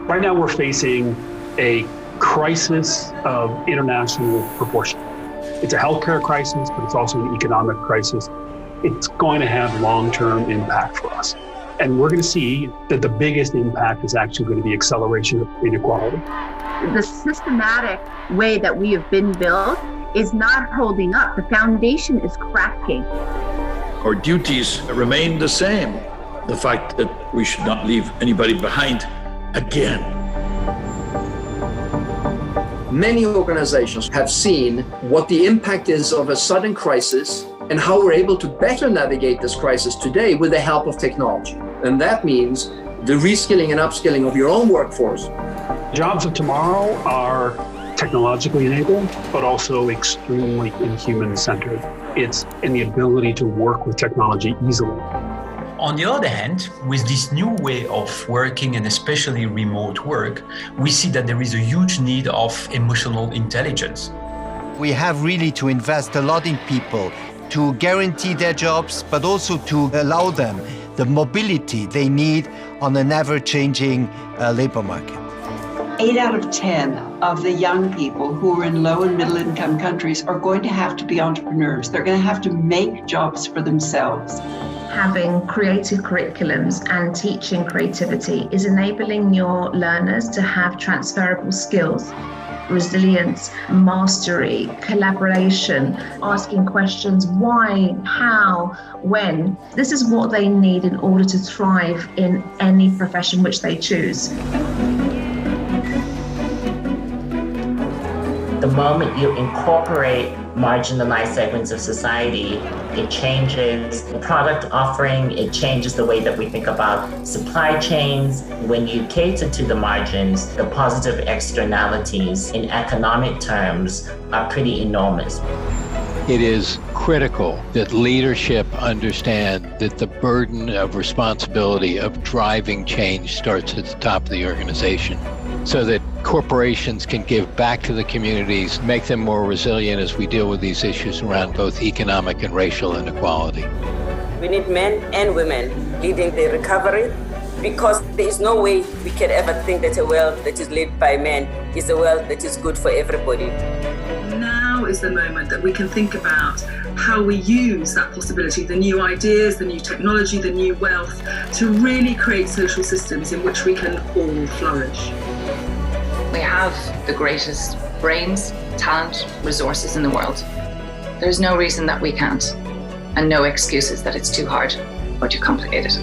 Right now, we're facing a crisis of international proportion. It's a healthcare crisis, but it's also an economic crisis. It's going to have long-term impact for us. And we're going to see that the biggest impact is actually going to be acceleration of inequality. The systematic way that we have been built is not holding up. The foundation is cracking. Our duties remain the same. The fact that we should not leave anybody behind again. Many organizations have seen what the impact is of a sudden crisis and how we're able to better navigate this crisis today with the help of technology. And that means the reskilling and upskilling of your own workforce. Jobs of tomorrow are technologically enabled, but also extremely human-centered. It's in the ability to work with technology easily. On the other hand, with this new way of working and especially remote work, we see that there is a huge need of emotional intelligence. We have really to invest a lot in people to guarantee their jobs, but also to allow them the mobility they need on an ever-changing labor market. 8 out of 10 of the young people who are in low and middle income countries are going to have to be entrepreneurs. They're going to have to make jobs for themselves. Having creative curriculums and teaching creativity is enabling your learners to have transferable skills, resilience, mastery, collaboration, asking questions, why, how, when. This is what they need in order to thrive in any profession which they choose. The moment you incorporate marginalized segments of society, it changes the product offering, it changes the way that we think about supply chains. When you cater to the margins, the positive externalities in economic terms are pretty enormous. It is critical that leadership understand that the burden of responsibility of driving change starts at the top of the organization, so that corporations can give back to the communities, make them more resilient as we deal with these issues around both economic and racial inequality. We need men and women leading the recovery, because there is no way we can ever think that a world that is led by men is a world that is good for everybody. Now is the moment that we can think about how we use that possibility, the new ideas, the new technology, the new wealth, to really create social systems in which we can all flourish. We have the greatest brains, talent, resources in the world. There's no reason that we can't, and no excuses that it's too hard or too complicated.